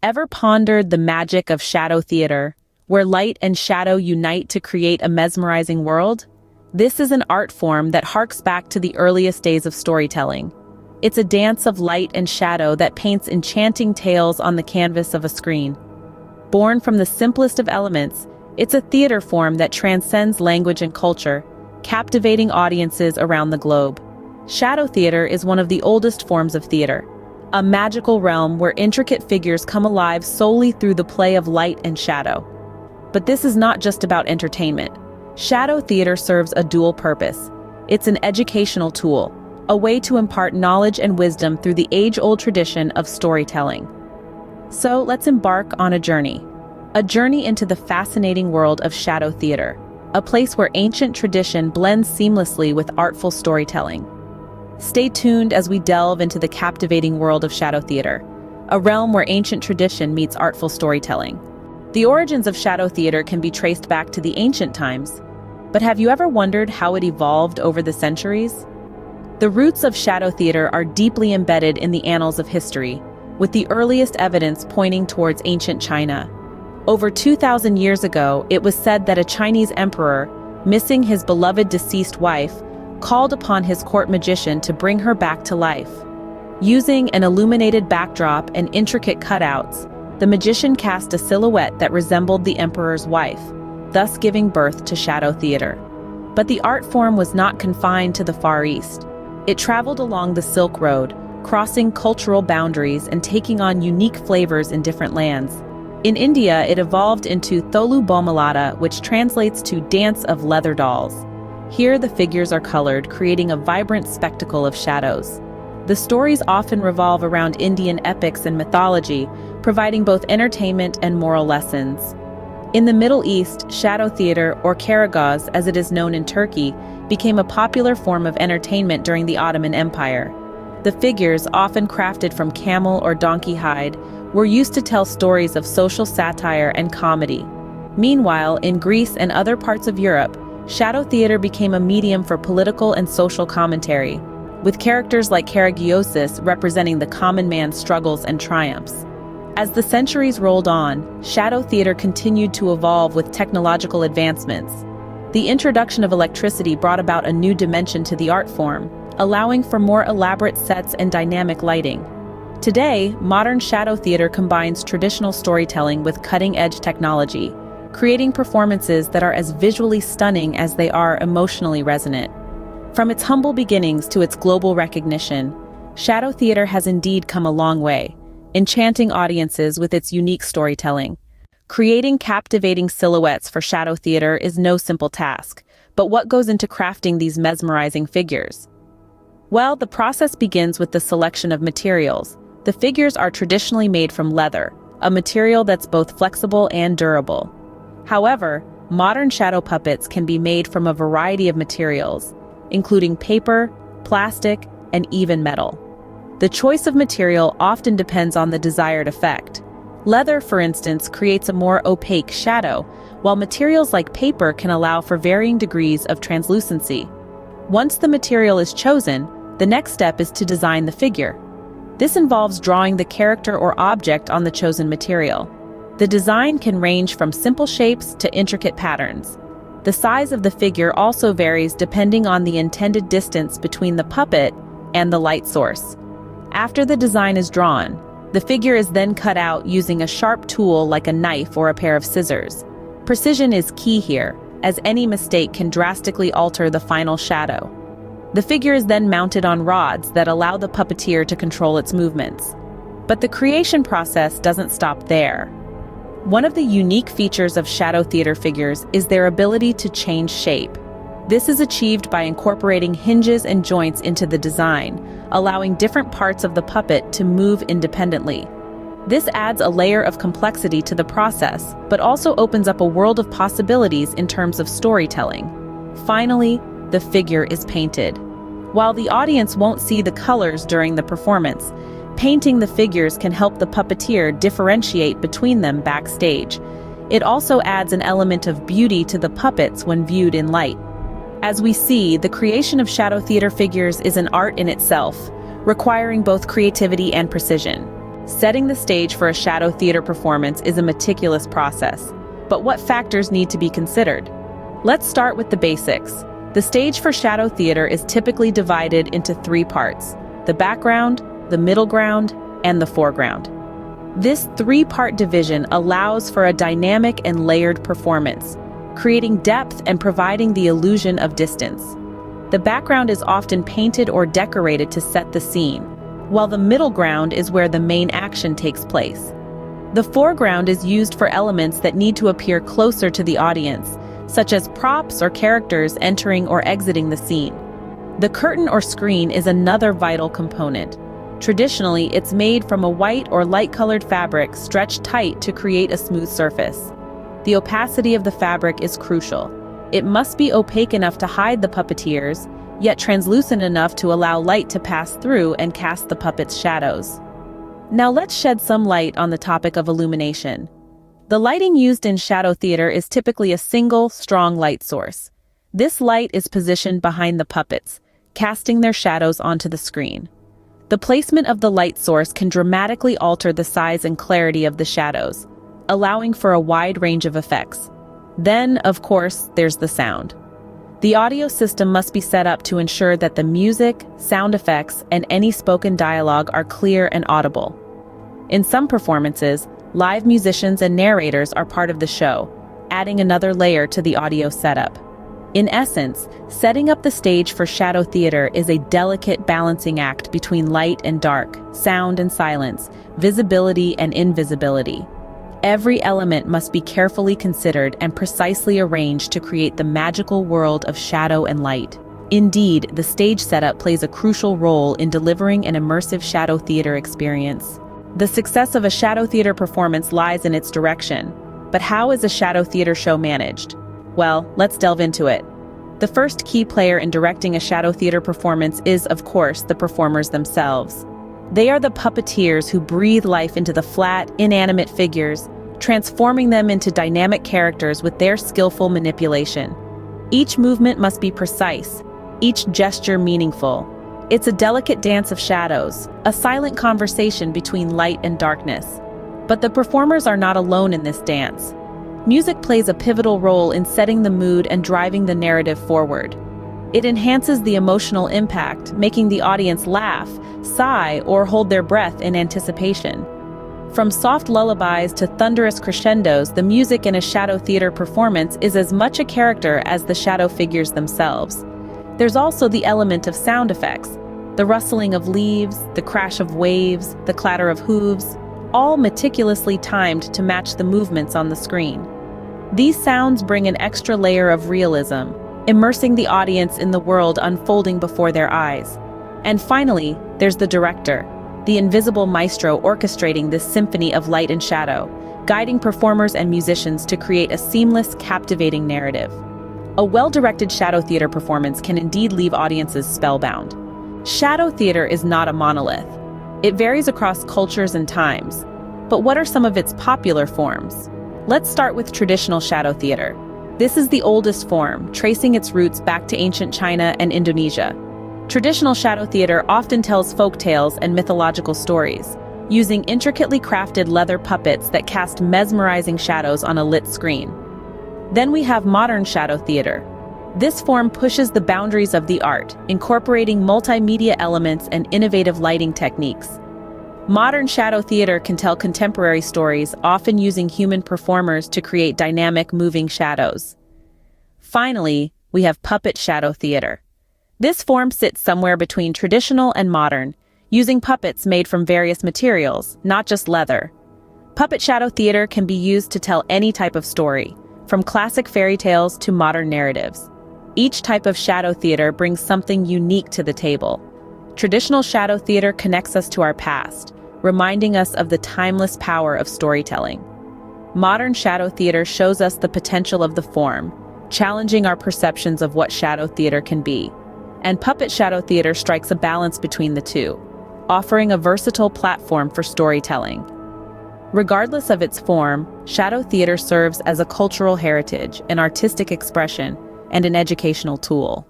Ever pondered the magic of shadow theater, where light and shadow unite to create a mesmerizing world? This is an art form that harks back to the earliest days of storytelling. It's a dance of light and shadow that paints enchanting tales on the canvas of a screen. Born from the simplest of elements, it's a theater form that transcends language and culture, captivating audiences around the globe. Shadow theater is one of the oldest forms of theater, a magical realm where intricate figures come alive solely through the play of light and shadow. But this is not just about entertainment. Shadow theater serves a dual purpose. It's an educational tool, a way to impart knowledge and wisdom through the age-old tradition of storytelling. So let's embark on a journey into the fascinating world of shadow theater, a place where ancient tradition blends seamlessly with artful storytelling. Stay tuned as we delve into the captivating world of shadow theater, a realm where ancient tradition meets artful storytelling. The origins of shadow theater can be traced back to the ancient times, but have you ever wondered how it evolved over the centuries? The roots of shadow theater are deeply embedded in the annals of history, with the earliest evidence pointing towards ancient China. Over 2,000 years ago, it was said that a Chinese emperor, missing his beloved deceased wife, called upon his court magician to bring her back to life. Using an illuminated backdrop and intricate cutouts, the magician cast a silhouette that resembled the emperor's wife, thus giving birth to shadow theater. But the art form was not confined to the Far East. It traveled along the Silk Road, crossing cultural boundaries and taking on unique flavors in different lands. In India, it evolved into Tholu Bomalata, which translates to Dance of Leather Dolls. Here, the figures are colored, creating a vibrant spectacle of shadows. The stories often revolve around Indian epics and mythology, providing both entertainment and moral lessons. In the Middle East, shadow theater, or karagöz as it is known in Turkey, became a popular form of entertainment during the Ottoman Empire. The figures, often crafted from camel or donkey hide, were used to tell stories of social satire and comedy. Meanwhile, in Greece and other parts of Europe, shadow theater became a medium for political and social commentary, with characters like karagiosis representing the common man's struggles and triumphs. As the centuries rolled on, shadow theater continued to evolve with technological advancements. The introduction of electricity brought about a new dimension to the art form, allowing for more elaborate sets and dynamic lighting. Today, modern shadow theater combines traditional storytelling with cutting-edge technology, creating performances that are as visually stunning as they are emotionally resonant. From its humble beginnings to its global recognition, shadow theater has indeed come a long way, enchanting audiences with its unique storytelling. Creating captivating silhouettes for shadow theater is no simple task, but what goes into crafting these mesmerizing figures? Well, the process begins with the selection of materials. The figures are traditionally made from leather, a material that's both flexible and durable. However, modern shadow puppets can be made from a variety of materials, including paper, plastic, and even metal. The choice of material often depends on the desired effect. Leather, for instance, creates a more opaque shadow, while materials like paper can allow for varying degrees of translucency. Once the material is chosen, the next step is to design the figure. This involves drawing the character or object on the chosen material. The design can range from simple shapes to intricate patterns. The size of the figure also varies depending on the intended distance between the puppet and the light source. After the design is drawn, the figure is then cut out using a sharp tool like a knife or a pair of scissors. Precision is key here, as any mistake can drastically alter the final shadow. The figure is then mounted on rods that allow the puppeteer to control its movements. But the creation process doesn't stop there. One of the unique features of shadow theater figures is their ability to change shape. This is achieved by incorporating hinges and joints into the design, allowing different parts of the puppet to move independently. This adds a layer of complexity to the process, but also opens up a world of possibilities in terms of storytelling. Finally, the figure is painted. While the audience won't see the colors during the performance, painting the figures can help the puppeteer differentiate between them backstage. It also adds an element of beauty to the puppets when viewed in light. As we see, the creation of shadow theater figures is an art in itself, requiring both creativity and precision. Setting the stage for a shadow theater performance is a meticulous process. But what factors need to be considered? Let's start with the basics. The stage for shadow theater is typically divided into three parts: the background, the middle ground, and the foreground. This three-part division allows for a dynamic and layered performance, creating depth and providing the illusion of distance. The background is often painted or decorated to set the scene, while the middle ground is where the main action takes place. The foreground is used for elements that need to appear closer to the audience, such as props or characters entering or exiting the scene. The curtain or screen is another vital component. Traditionally, it's made from a white or light-colored fabric stretched tight to create a smooth surface. The opacity of the fabric is crucial. It must be opaque enough to hide the puppeteers, yet translucent enough to allow light to pass through and cast the puppet's shadows. Now let's shed some light on the topic of illumination. The lighting used in shadow theater is typically a single, strong light source. This light is positioned behind the puppets, casting their shadows onto the screen. The placement of the light source can dramatically alter the size and clarity of the shadows, allowing for a wide range of effects. Then, of course, there's the sound. The audio system must be set up to ensure that the music, sound effects, and any spoken dialogue are clear and audible. In some performances, live musicians and narrators are part of the show, adding another layer to the audio setup. In essence, setting up the stage for shadow theater is a delicate balancing act between light and dark, sound and silence, visibility and invisibility. Every element must be carefully considered and precisely arranged to create the magical world of shadow and light. Indeed, the stage setup plays a crucial role in delivering an immersive shadow theater experience. The success of a shadow theater performance lies in its direction. But how is a shadow theater show managed? Well, let's delve into it. The first key player in directing a shadow theater performance is, of course, the performers themselves. They are the puppeteers who breathe life into the flat, inanimate figures, transforming them into dynamic characters with their skillful manipulation. Each movement must be precise, each gesture meaningful. It's a delicate dance of shadows, a silent conversation between light and darkness. But the performers are not alone in this dance. Music plays a pivotal role in setting the mood and driving the narrative forward. It enhances the emotional impact, making the audience laugh, sigh, or hold their breath in anticipation. From soft lullabies to thunderous crescendos, the music in a shadow theater performance is as much a character as the shadow figures themselves. There's also the element of sound effects, the rustling of leaves, the crash of waves, the clatter of hooves, all meticulously timed to match the movements on the screen. These sounds bring an extra layer of realism, immersing the audience in the world unfolding before their eyes. And finally, there's the director, the invisible maestro orchestrating this symphony of light and shadow, guiding performers and musicians to create a seamless, captivating narrative. A well-directed shadow theater performance can indeed leave audiences spellbound. Shadow theater is not a monolith. It varies across cultures and times. But what are some of its popular forms? Let's start with traditional shadow theater. This is the oldest form, tracing its roots back to ancient China and Indonesia. Traditional shadow theater often tells folk tales and mythological stories, using intricately crafted leather puppets that cast mesmerizing shadows on a lit screen. Then we have modern shadow theater. This form pushes the boundaries of the art, incorporating multimedia elements and innovative lighting techniques. Modern shadow theater can tell contemporary stories, often using human performers to create dynamic, moving shadows. Finally, we have puppet shadow theater. This form sits somewhere between traditional and modern, using puppets made from various materials, not just leather. Puppet shadow theater can be used to tell any type of story, from classic fairy tales to modern narratives. Each type of shadow theater brings something unique to the table. Traditional shadow theater connects us to our past, reminding us of the timeless power of storytelling. Modern shadow theater shows us the potential of the form, challenging our perceptions of what shadow theater can be. And puppet shadow theater strikes a balance between the two, offering a versatile platform for storytelling. Regardless of its form, shadow theater serves as a cultural heritage, an artistic expression, and an educational tool.